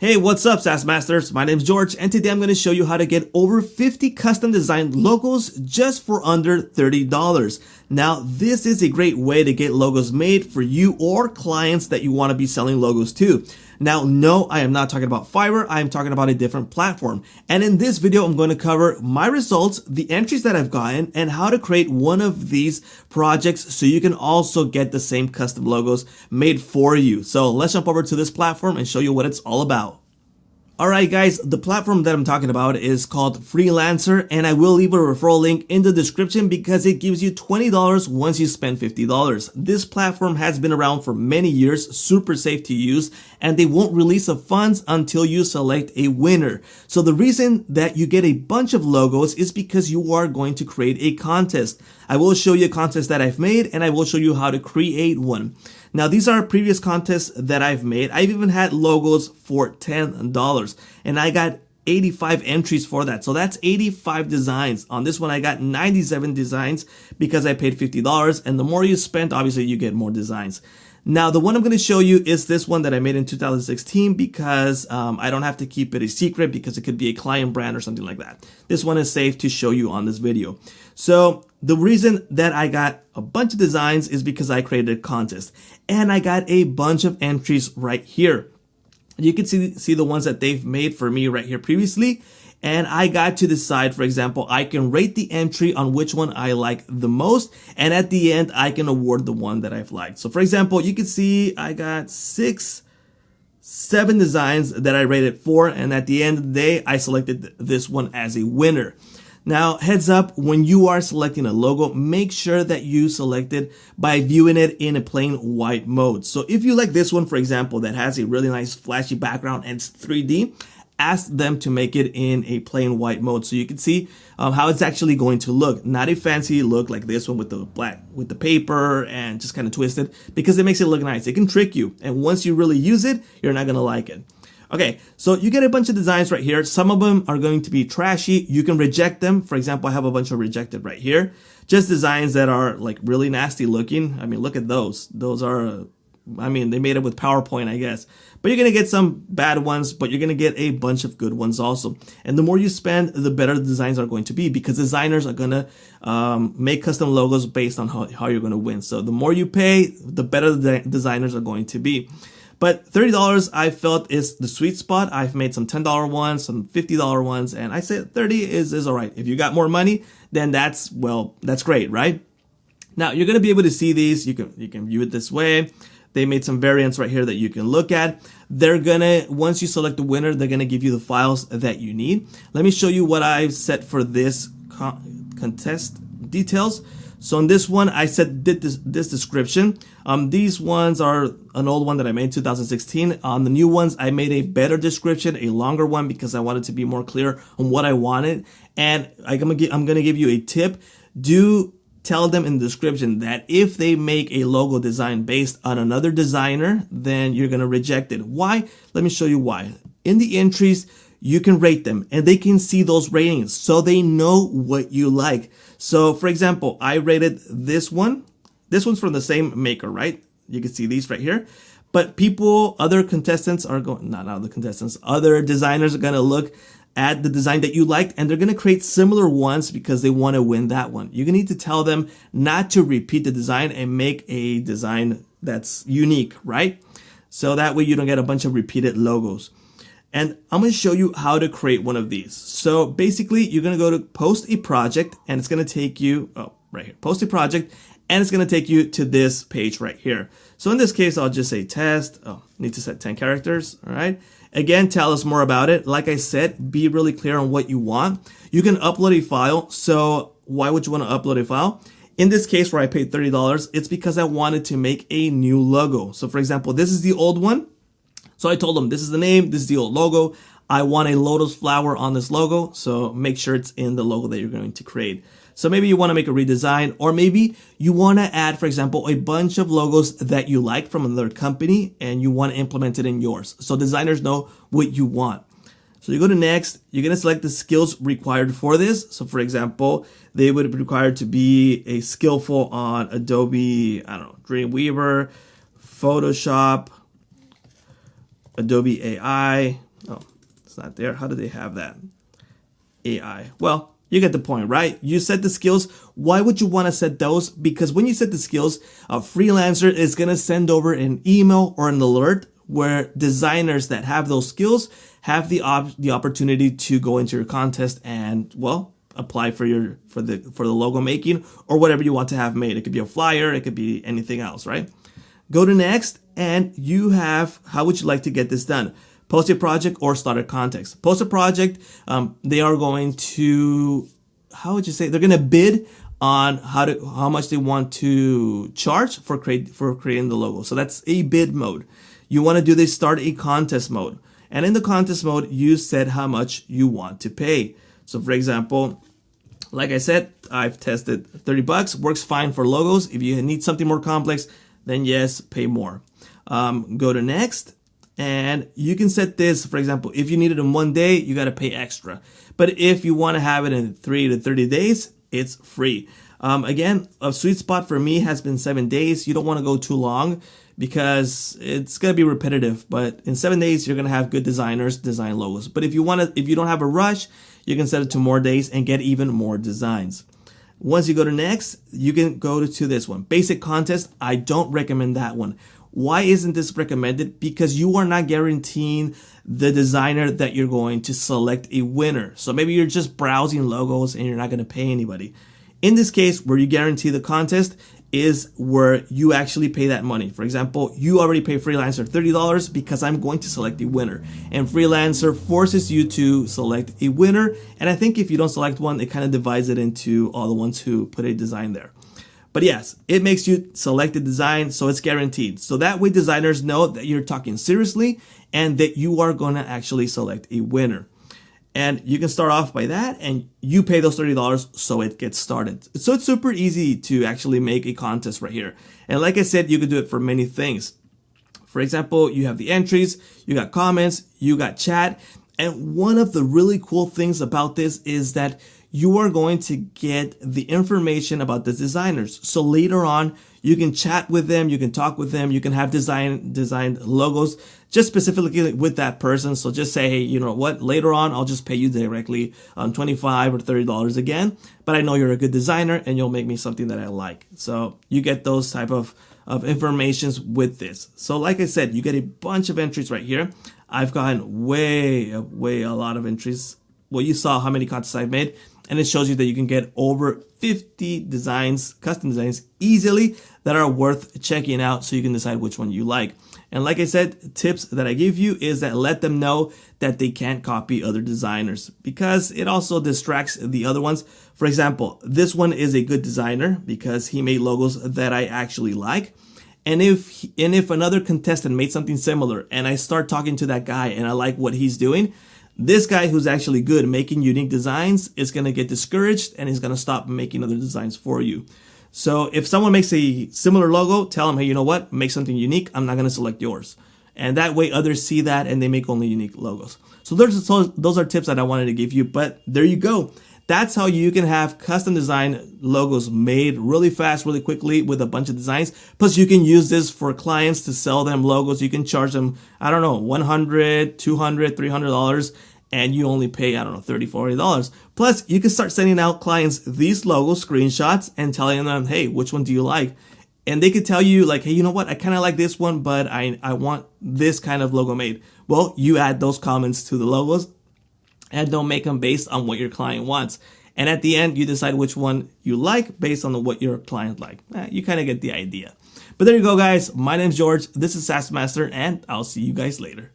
Hey, what's up, SaaS Masters? My name is George, and today I'm going to show you how to get over 50 custom designed logos just for under $30. Now, this is a great way to get logos made for you or clients that you want to be selling logos to. Now, no, I am not talking about Fiverr. I am talking about a different platform. And in this video, I'm going to cover my results, the entries that I've gotten, and how to create one of these projects so you can also get the same custom logos made for you. So let's jump over to this platform and show you what it's all about. Alright guys, the platform that I'm talking about is called Freelancer, and I will leave a referral link in the description because it gives you $20 once you spend $50. This platform has been around for many years, super safe to use, and they won't release the funds until you select a winner. So the reason that you get a bunch of logos is because you are going to create a contest. I will show you a contest that I've made, and I will show you how to create one. Now, these are previous contests that I've made. I've even had logos for $10, and I got 85 entries for that. So that's 85 designs. On this one, I got 97 designs because I paid $50, and the more you spend, obviously you get more designs. Now, the one I'm going to show you is this one that I made in 2016 because I don't have to keep it a secret because it could be a client brand or something like that. This one is safe to show you on this video. So the reason that I got a bunch of designs is because I created a contest and I got a bunch of entries right here. You can see the ones that they've made for me right here previously. And I got to decide, for example, I can rate the entry on which one I like the most. And at the end, I can award the one that I've liked. So for example, you can see I got 7 designs that I rated 4. And at the end of the day, I selected this one as a winner. Now, heads up, when you are selecting a logo, make sure that you select it by viewing it in a plain white mode. So if you like this one, for example, that has a really nice flashy background and it's 3D, ask them to make it in a plain white mode so you can see how it's actually going to look. Not a fancy look like this one with the paper and just kind of twisted, because it makes it look nice. It can trick you, and once you really use it, you're not gonna like it. Okay, so you get a bunch of designs right here. Some of them are going to be trashy. You can reject them. For example, I have a bunch of rejected right here. Just designs that are like really nasty looking. I mean, look at those. Those are, I mean, they made it with PowerPoint, I guess. But you're going to get some bad ones, but you're going to get a bunch of good ones also. And the more you spend, the better the designs are going to be, because designers are going to make custom logos based on how you're going to win. So the more you pay, the better the designers are going to be. But $30 I felt is the sweet spot. I've made some $10 ones, some $50 ones, and I said 30 is all right. If you got more money, then that's great, right? Now you're going to be able to see these. You can view it this way. They made some variants right here that you can look at. They're gonna, once you select the winner, they're gonna give you the files that you need. Let me show you what I've set for this contest details. So on this one, I set this description. These ones are an old one that I made in 2016. On the new ones, I made a better description, a longer one, because I wanted to be more clear on what I wanted. And I'm gonna give you a tip. Do tell them in the description that if they make a logo design based on another designer, then you're gonna reject it. Why? Let me show you why. In the entries, you can rate them and they can see those ratings so they know what you like. So for example, I rated this one. This one's from the same maker, right? You can see these right here. But other contestants are going, not other contestants, other designers are gonna look at the design that you liked, and they're going to create similar ones because they want to win that one. You're going to need to tell them not to repeat the design and make a design that's unique, right? So that way you don't get a bunch of repeated logos. And I'm going to show you how to create one of these. So basically, you're going to go to post a project, and it's going to take you, right here, post a project, and it's going to take you to this page right here. So in this case, I'll just say test. Need to set 10 characters, all right? Again, tell us more about it. Like I said, be really clear on what you want. You can upload a file. So why would you want to upload a file? In this case where I paid $30, it's because I wanted to make a new logo. So for example, this is the old one. So I told them this is the name, this is the old logo. I want a lotus flower on this logo. So make sure it's in the logo that you're going to create. So maybe you want to make a redesign, or maybe you want to add, for example, a bunch of logos that you like from another company and you want to implement it in yours. So designers know what you want. So you go to next, you're going to select the skills required for this. So for example, they would be required to be a skillful on Adobe, I don't know, Dreamweaver, Photoshop, Adobe AI, It's not there. How do they have that? AI. Well, you get the point, right? You set the skills. Why would you want to set those? Because when you set the skills, a Freelancer is going to send over an email or an alert where designers that have those skills have the opportunity to go into your contest and, well, apply for the logo making or whatever you want to have made. It could be a flyer, it could be anything else, right? Go to next, and you have how would you like to get this done? Post a project or start a contest. Post a project. They are going to, how would you say, they're going to bid on how much they want to charge for creating the logo. So that's a bid mode. You want to do this, start a contest mode. And in the contest mode, you set how much you want to pay. So for example, like I said, I've tested $30, works fine for logos. If you need something more complex, then yes, pay more. Go to next, and you can set this, for example, if you need it in 1 day, you got to pay extra. But if you want to have it in 3 to 30 days, it's free. Again, a sweet spot for me has been 7 days. You don't want to go too long because it's going to be repetitive, but in 7 days, you're going to have good designers design logos. But if you don't have a rush, you can set it to more days and get even more designs. Once you go to next, you can go to this one, basic contest. I don't recommend that one. Why isn't this recommended? Because you are not guaranteeing the designer that you're going to select a winner. So maybe you're just browsing logos and you're not going to pay anybody. In this case, where you guarantee the contest is where you actually pay that money. For example, you already pay Freelancer $30 because I'm going to select a winner. And Freelancer forces you to select a winner. And I think if you don't select one, it kind of divides it into all the ones who put a design there. But yes, it makes you select a design, so it's guaranteed. So that way designers know that you're talking seriously and that you are going to actually select a winner. And you can start off by that and you pay those $30 so it gets started. So it's super easy to actually make a contest right here. And like I said, you can do it for many things. For example, you have the entries, you got comments, you got chat. And one of the really cool things about this is that you are going to get the information about the designers. So later on, you can chat with them, you can talk with them, you can have designed logos just specifically with that person. So just say, hey, you know what, later on, I'll just pay you directly $25 or $30 again. But I know you're a good designer and you'll make me something that I like. So you get those type of informations with this. So like I said, you get a bunch of entries right here. I've gotten way a lot of entries. Well, you saw how many contests I've made, and it shows you that you can get over 50 designs, custom designs easily that are worth checking out so you can decide which one you like. And like I said, tips that I give you is that let them know that they can't copy other designers because it also distracts the other ones. For example, this one is a good designer because he made logos that I actually like. And if another contestant made something similar and I start talking to that guy and I like what he's doing, this guy who's actually good making unique designs is going to get discouraged and he's going to stop making other designs for you. So if someone makes a similar logo, tell them, hey, you know what? Make something unique. I'm not going to select yours. And that way others see that and they make only unique logos. So those are tips that I wanted to give you, but there you go. That's how you can have custom design logos made really fast, really quickly with a bunch of designs. Plus you can use this for clients to sell them logos. You can charge them, I don't know, $100, $200, $300, and you only pay, I don't know, $30, $40. Plus you can start sending out clients these logo screenshots and telling them, hey, which one do you like? And they could tell you like, hey, you know what? I kind of like this one, but I want this kind of logo made. Well, you add those comments to the logos and don't make them based on what your client wants. And at the end, you decide which one you like based on what your client like. You kind of get the idea. But there you go, guys. My name's George. This is SaaS Master, and I'll see you guys later.